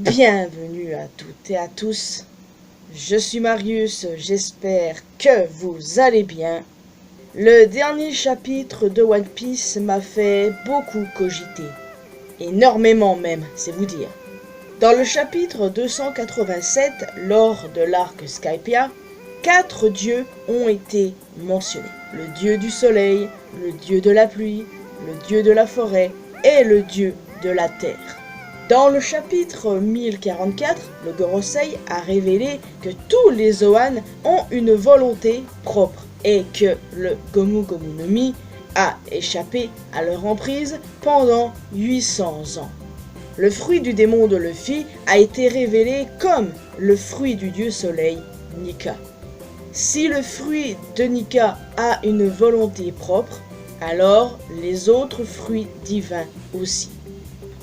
Bienvenue à toutes et à tous. Je suis Marius, j'espère que vous allez bien. Le dernier chapitre de One Piece m'a fait beaucoup cogiter. Énormément même, c'est vous dire. Dans le chapitre 287, lors de l'arc Skypiea, 4 dieux ont été mentionnés. Le dieu du soleil, le dieu de la pluie, le dieu de la forêt et le dieu de la terre. Dans le chapitre 1044, le Gorosei a révélé que tous les Zoan ont une volonté propre et que le Gomu Gomu no Mi a échappé à leur emprise pendant 800 ans. Le fruit du démon de Luffy a été révélé comme le fruit du dieu soleil, Nika. Si le fruit de Nika a une volonté propre, alors les autres fruits divins aussi.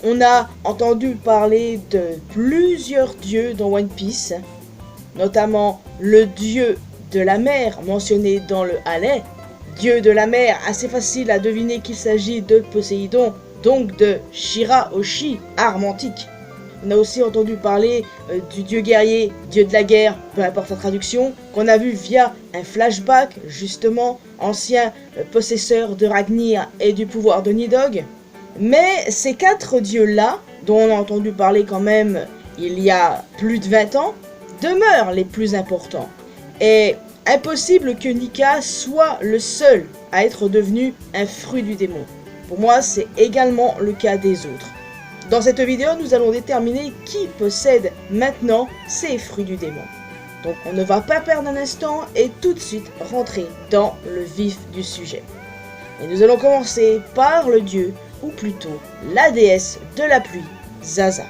On a entendu parler de plusieurs dieux dans One Piece, notamment le dieu de la mer mentionné dans le Halley. Dieu de la mer, assez facile à deviner qu'il s'agit de Poséidon, donc de Shirahoshi, arme antique. On a aussi entendu parler du dieu guerrier, dieu de la guerre, peu importe la traduction, qu'on a vu via un flashback, justement, ancien possesseur de Ragnir et du pouvoir de Nidhogg. Mais ces 4 dieux-là, dont on a entendu parler quand même il y a plus de 20 ans, demeurent les plus importants. Et impossible que Nika soit le seul à être devenu un fruit du démon. Pour moi, c'est également le cas des autres. Dans cette vidéo, nous allons déterminer qui possède maintenant ces fruits du démon. Donc on ne va pas perdre un instant et tout de suite rentrer dans le vif du sujet. Et nous allons commencer par le dieu, ou plutôt la déesse de la pluie, Zaza.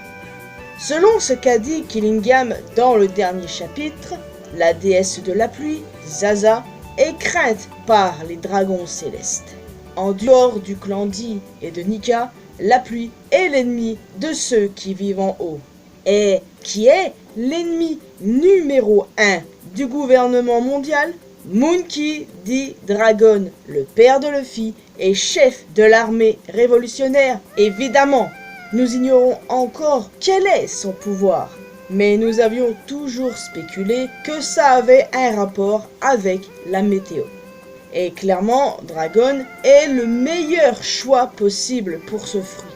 Selon ce qu'a dit Killingham dans le dernier chapitre, la déesse de la pluie, Zaza, est crainte par les dragons célestes. En dehors du clan Di et de Nika, la pluie est l'ennemi de ceux qui vivent en haut, et qui est l'ennemi numéro 1 du gouvernement mondial, Monkey D. Dragon, le père de Luffy et chef de l'armée révolutionnaire. Évidemment, nous ignorons encore quel est son pouvoir, mais nous avions toujours spéculé que ça avait un rapport avec la météo. Et clairement, Dragon est le meilleur choix possible pour ce fruit.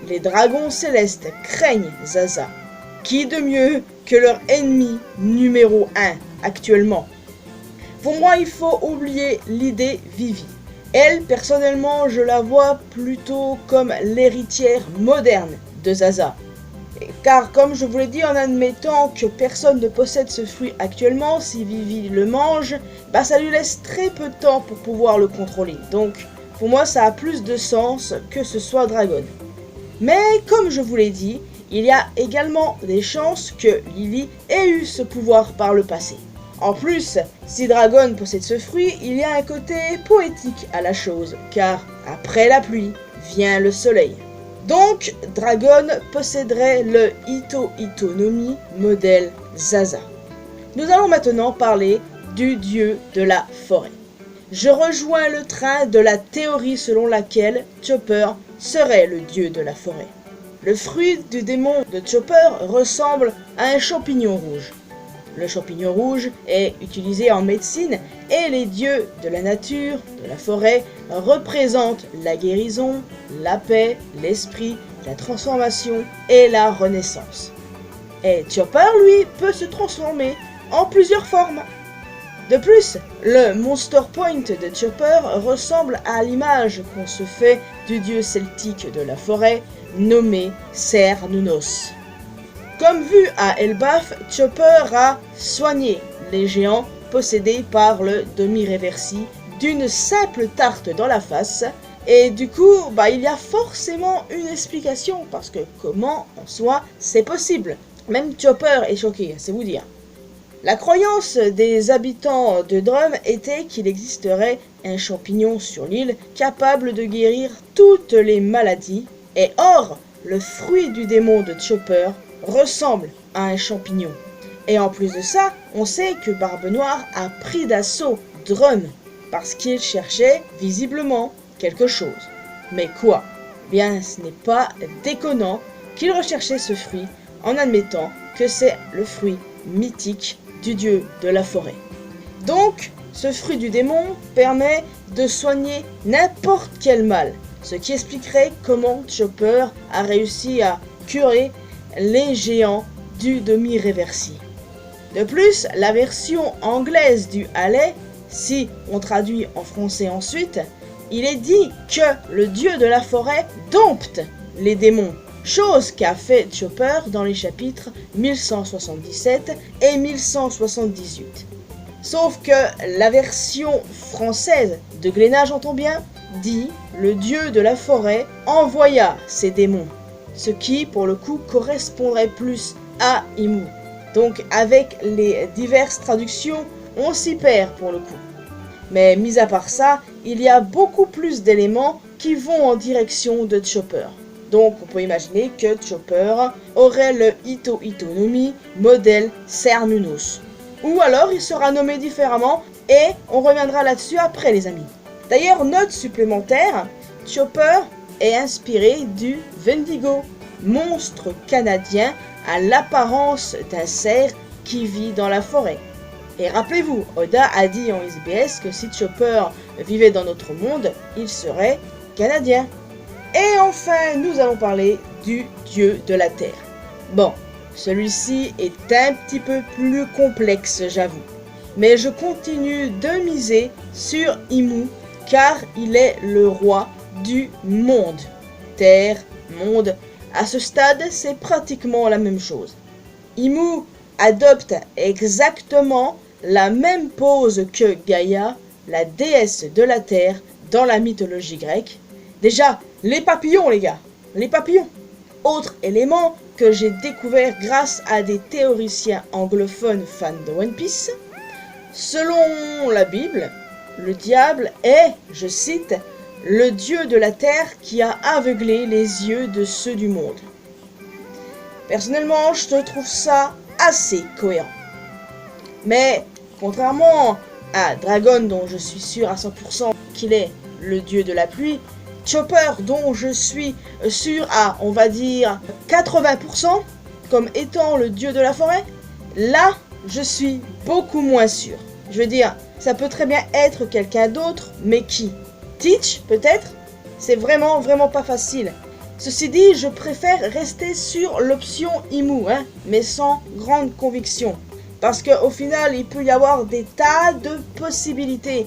Les dragons célestes craignent Zaza. Qui de mieux que leur ennemi numéro 1 actuellement? Pour moi, il faut oublier l'idée Vivi. Elle, personnellement, je la vois plutôt comme l'héritière moderne de Zaza. Car comme je vous l'ai dit, en admettant que personne ne possède ce fruit actuellement, si Vivi le mange, ça lui laisse très peu de temps pour pouvoir le contrôler. Donc, pour moi, ça a plus de sens que ce soit Dragon. Mais comme je vous l'ai dit, il y a également des chances que Lily ait eu ce pouvoir par le passé. En plus, si Dragon possède ce fruit, il y a un côté poétique à la chose, car après la pluie vient le soleil. Donc, Dragon posséderait le Ito Ito no Mi modèle Zaza. Nous allons maintenant parler du dieu de la forêt. Je rejoins le train de la théorie selon laquelle Chopper serait le dieu de la forêt. Le fruit du démon de Chopper ressemble à un champignon rouge. Le champignon rouge est utilisé en médecine et les dieux de la nature, de la forêt, représentent la guérison, la paix, l'esprit, la transformation et la renaissance. Et Chopper, lui, peut se transformer en plusieurs formes. De plus, le Monster Point de Chopper ressemble à l'image qu'on se fait du dieu celtique de la forêt, nommé Cernunnos. Comme vu à Elbaf, Chopper a soigné les géants possédés par le demi-réversi d'une simple tarte dans la face. Et du coup, il y a forcément une explication, parce que comment en soi c'est possible. Même Chopper est choqué, c'est vous dire. La croyance des habitants de Drum était qu'il existerait un champignon sur l'île capable de guérir toutes les maladies. Et or, le fruit du démon de Chopper ressemble à un champignon. Et en plus de ça, on sait que Barbe Noire a pris d'assaut Drum parce qu'il cherchait visiblement quelque chose. Mais quoi? Bien, ce n'est pas déconnant qu'il recherchait ce fruit en admettant que c'est le fruit mythique du dieu de la forêt. Donc, ce fruit du démon permet de soigner n'importe quel mal, ce qui expliquerait comment Chopper a réussi à curer les géants du demi-réversi. De plus, la version anglaise du Allais, si on traduit en français ensuite, il est dit que le dieu de la forêt dompte les démons, chose qu'a fait Chopper dans les chapitres 1177 et 1178. Sauf que la version française de Glénat, j'entends bien, dit le dieu de la forêt envoya ses démons, ce qui pour le coup correspondrait plus à Imu. Donc avec les diverses traductions, on s'y perd pour le coup. Mais mis à part ça, il y a beaucoup plus d'éléments qui vont en direction de Chopper. Donc on peut imaginer que Chopper aurait le Ito Ito no Mi modèle Cernunnos. Ou alors il sera nommé différemment et on reviendra là-dessus après les amis. D'ailleurs, note supplémentaire, Chopper est inspiré du Wendigo, monstre canadien à l'apparence d'un cerf qui vit dans la forêt. Et rappelez-vous, Oda a dit en SBS que si Chopper vivait dans notre monde, il serait canadien. Et enfin, nous allons parler du dieu de la terre. Bon, celui-ci est un petit peu plus complexe, j'avoue. Mais je continue de miser sur Imu, car il est le roi du monde. Terre, monde, à ce stade, c'est pratiquement la même chose. Imu adopte exactement la même pose que Gaïa, la déesse de la terre, dans la mythologie grecque. Déjà, les papillons, les gars, les papillons. Autre élément que j'ai découvert grâce à des théoriciens anglophones fans de One Piece. Selon la Bible, le diable est, je cite, le dieu de la terre qui a aveuglé les yeux de ceux du monde. Personnellement, je trouve ça assez cohérent. Mais, contrairement à Dragon, dont je suis sûr à 100% qu'il est le dieu de la pluie, Chopper, dont je suis sûr à, on va dire, 80%, comme étant le dieu de la forêt, là, je suis beaucoup moins sûr. Je veux dire, ça peut très bien être quelqu'un d'autre, mais qui? Teach, peut-être? C'est vraiment pas facile. Ceci dit, je préfère rester sur l'option Imu, mais sans grande conviction. Parce qu'au final, il peut y avoir des tas de possibilités.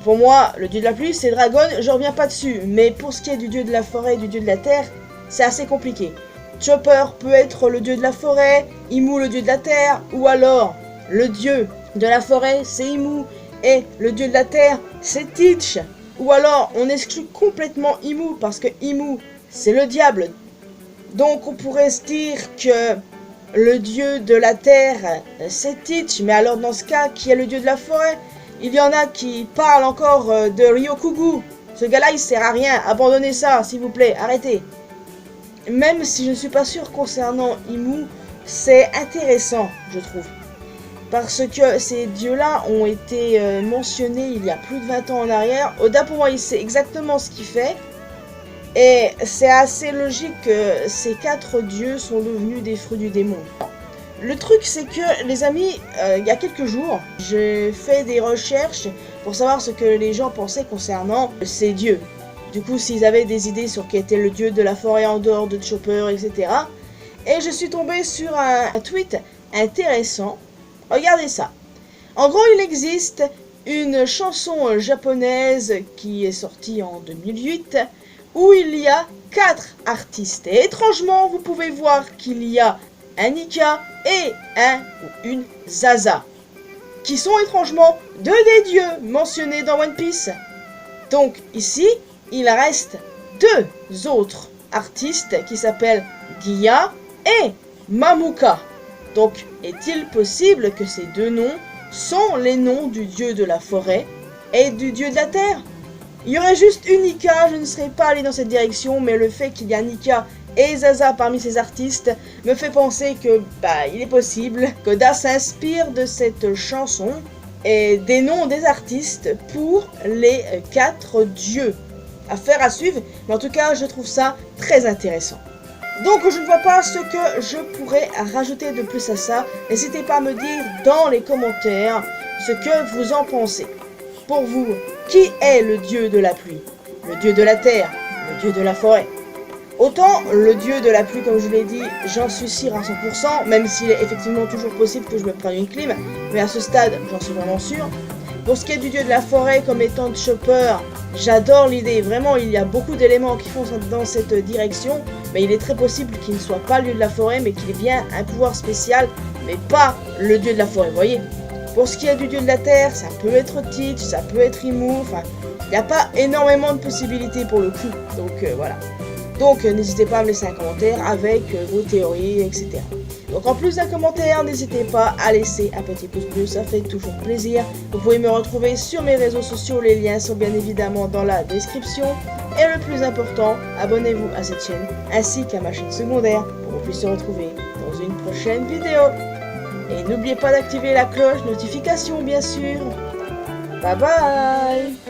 Pour moi, le dieu de la pluie, c'est Dragon, je reviens pas dessus. Mais pour ce qui est du dieu de la forêt et du dieu de la terre, c'est assez compliqué. Chopper peut être le dieu de la forêt, Imu le dieu de la terre, ou alors le dieu de la forêt, c'est Imu, et le dieu de la terre, c'est Teach. Ou alors, on exclut complètement Imu, parce que Imu, c'est le diable. Donc, on pourrait se dire que le dieu de la terre, c'est Teach. Mais alors, dans ce cas, qui est le dieu de la forêt? Il y en a qui parlent encore de Ryokugu. Ce gars-là, il sert à rien. Abandonnez ça, s'il vous plaît. Arrêtez. Même si je ne suis pas sûr concernant Imu, c'est intéressant, je trouve. Parce que ces dieux-là ont été mentionnés il y a plus de 20 ans en arrière. Oda, pour moi, il sait exactement ce qu'il fait. Et c'est assez logique que ces 4 dieux sont devenus des fruits du démon. Le truc, c'est que, les amis, il y a quelques jours, j'ai fait des recherches pour savoir ce que les gens pensaient concernant ces dieux. Du coup, s'ils avaient des idées sur qui était le dieu de la forêt en dehors de Chopper, etc. Et je suis tombé sur un tweet intéressant. Regardez ça. En gros, il existe une chanson japonaise qui est sortie en 2008 où il y a 4 artistes. Et étrangement, vous pouvez voir qu'il y a un Nika et un ou une Zaza, qui sont étrangement 2 des dieux mentionnés dans One Piece. Donc ici, il reste 2 autres artistes qui s'appellent Giya et Mamuka. Donc, est-il possible que ces 2 noms sont les noms du dieu de la forêt et du dieu de la terre? Il y aurait juste une Nika, je ne serais pas allé dans cette direction, mais le fait qu'il y a Nika et Zaza parmi ces artistes me fait penser que, il est possible qu'Oda s'inspire de cette chanson et des noms des artistes pour les 4 dieux. Affaire à suivre, mais en tout cas, je trouve ça très intéressant. Donc je ne vois pas ce que je pourrais rajouter de plus à ça. N'hésitez pas à me dire dans les commentaires ce que vous en pensez. Pour vous, qui est le dieu de la pluie? Le dieu de la terre? Le dieu de la forêt? Autant le dieu de la pluie, comme je l'ai dit, j'en suis sûr à 100%, même s'il est effectivement toujours possible que je me prenne une clim, mais à ce stade, j'en suis vraiment sûr. Pour ce qui est du dieu de la forêt, comme étant Chopper, j'adore l'idée. Vraiment, il y a beaucoup d'éléments qui font dans cette direction, mais il est très possible qu'il ne soit pas le dieu de la forêt, mais qu'il ait bien un pouvoir spécial, mais pas le dieu de la forêt, vous voyez. Pour ce qui est du dieu de la terre, ça peut être Teach, ça peut être Imu, enfin, il n'y a pas énormément de possibilités pour le coup, donc voilà. Donc n'hésitez pas à me laisser un commentaire avec vos théories, etc. Donc en plus d'un commentaire, n'hésitez pas à laisser un petit pouce bleu, ça fait toujours plaisir. Vous pouvez me retrouver sur mes réseaux sociaux, les liens sont bien évidemment dans la description. Et le plus important, abonnez-vous à cette chaîne ainsi qu'à ma chaîne secondaire pour qu'on puisse se retrouver dans une prochaine vidéo. Et n'oubliez pas d'activer la cloche notification bien sûr. Bye bye.